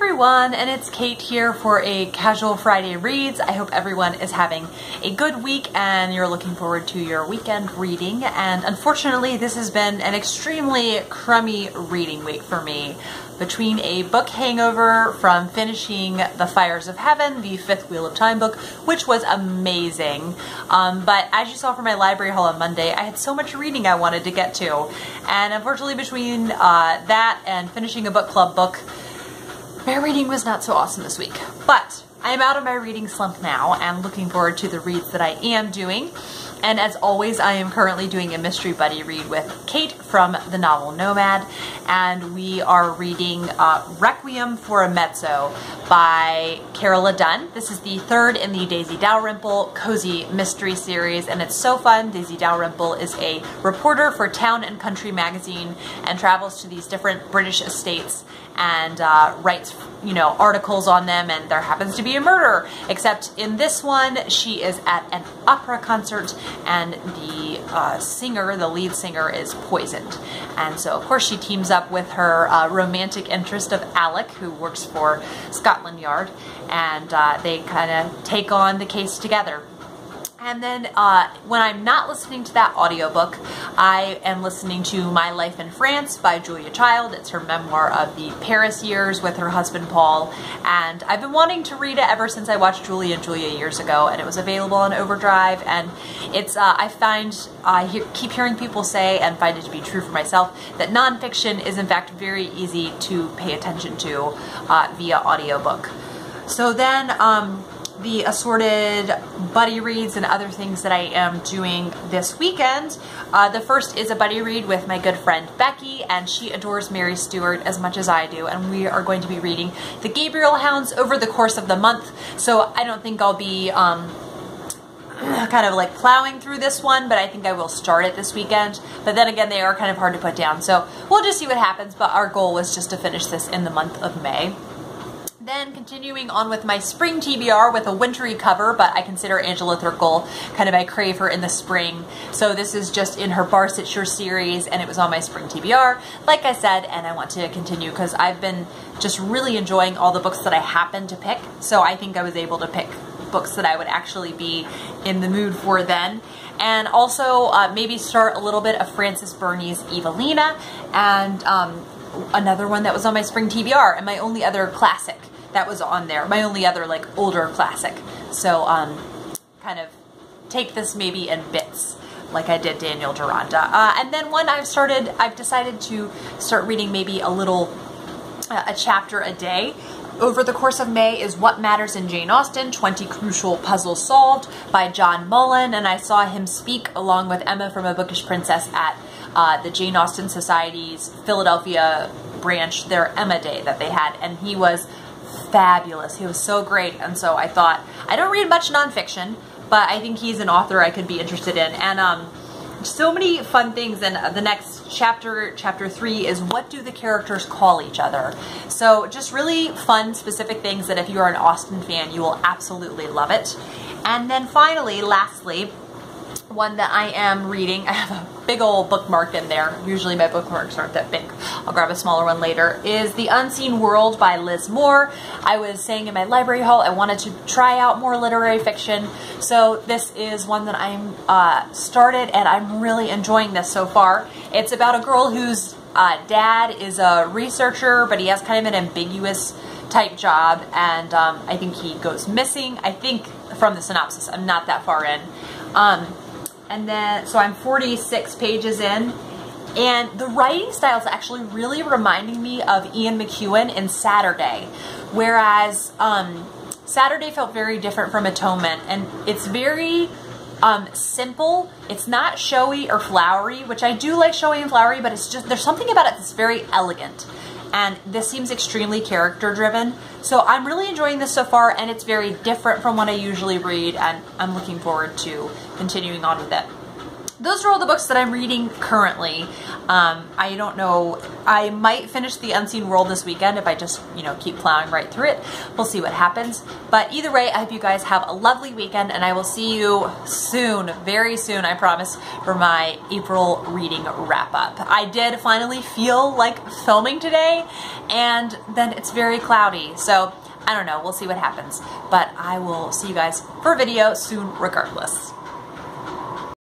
everyone, and it's Kate here for a Casual Friday Reads. I hope everyone is having a good week and you're looking forward to your weekend reading. And unfortunately, this has been an extremely crummy reading week for me. Between a book hangover from finishing The Fires of Heaven, the Fifth Wheel of Time book, which was amazing. But as you saw from my library haul on Monday, I had so much reading I wanted to get to. And unfortunately, between that and finishing a book club book, my reading was not so awesome this week. But I am out of my reading slump now and looking forward to the reads that I am doing. And as always, I am currently doing a mystery buddy read with Kate from the novel Nomad, and we are reading Requiem for a Mezzo by Carola Dunn. This is the third in the Daisy Dalrymple Cozy Mystery series, and it's so fun. Daisy Dalrymple is a reporter for Town and Country magazine and travels to these different British estates and writes, articles on them, and there happens to be a murder. Except in this one, she is at an opera concert, and the singer, the lead singer, is poisoned. And so, of course, she teams up with her romantic interest of Alec, who works for Scotland Yard, and they kind of take on the case together. And then when I'm not listening to that audiobook, I am listening to My Life in France by Julia Child. It's her memoir of the Paris years with her husband Paul. And I've been wanting to read it ever since I watched Julie and Julia years ago, and it was available on Overdrive. And it's I keep hearing people say, and find it to be true for myself, that nonfiction is in fact very easy to pay attention to via audiobook. So then the assorted buddy reads and other things that I am doing this weekend. The first is a buddy read with my good friend Becky, and she adores Mary Stuart as much as I do, and we are going to be reading The Gabriel Hounds over the course of the month, so I don't think I'll be kind of like plowing through this one, but I think I will start it this weekend. But then again, they are kind of hard to put down, so we'll just see what happens, but our goal was just to finish this in the month of May. Then continuing on with my spring TBR with a wintry cover, but I consider Angela Thirkle kind of, I crave her in the spring. So this is just in her Barsetshire series, and it was on my spring TBR, like I said, and I want to continue because I've been just really enjoying all the books that I happened to pick. So I think I was able to pick books that I would actually be in the mood for then. And also maybe start a little bit of Frances Burney's Evelina, and another one that was on my spring TBR, and my only other classic that was on there, my only other like older classic. So kind of take this maybe in bits like I did Daniel Deronda. And then one I've decided to start reading maybe a chapter a day over the course of May is What Matters in Jane Austen, 20 Crucial Puzzles Solved by John Mullen, and I saw him speak along with Emma from A Bookish Princess at the Jane Austen Society's Philadelphia branch, their Emma Day that they had, and he was fabulous. He was so great, and so I thought, I don't read much nonfiction, but I think he's an author I could be interested in. And so many fun things. And the next chapter, chapter 3, is what do the characters call each other? So just really fun, specific things that if you're an Austen fan, you will absolutely love it. And then finally, lastly, one that I am reading, I have a big old bookmark in there. Usually my bookmarks aren't that big. I'll grab a smaller one later, is The Unseen World by Liz Moore. I was saying in my library haul I wanted to try out more literary fiction, so this is one that I'm started, and I'm really enjoying this so far. It's about a girl whose dad is a researcher, but he has kind of an ambiguous type job, and I think he goes missing. I think from the synopsis, I'm not that far in. And then, so I'm 46 pages in, and the writing style is actually really reminding me of Ian McEwan in Saturday, whereas Saturday felt very different from Atonement, and it's very simple. It's not showy or flowery, which I do like showy and flowery, but it's just, there's something about it that's very elegant. And this seems extremely character driven. So I'm really enjoying this so far, and it's very different from what I usually read, and I'm looking forward to continuing on with it. those are all the books that I'm reading currently. I don't know, I might finish The Unseen World this weekend if I just, you know, keep plowing right through it. We'll see what happens. But either way, I hope you guys have a lovely weekend, and I will see you soon, very soon, I promise, for my April reading wrap up. I did finally feel like filming today, and then it's very cloudy, so I don't know, we'll see what happens. But I will see you guys for a video soon regardless.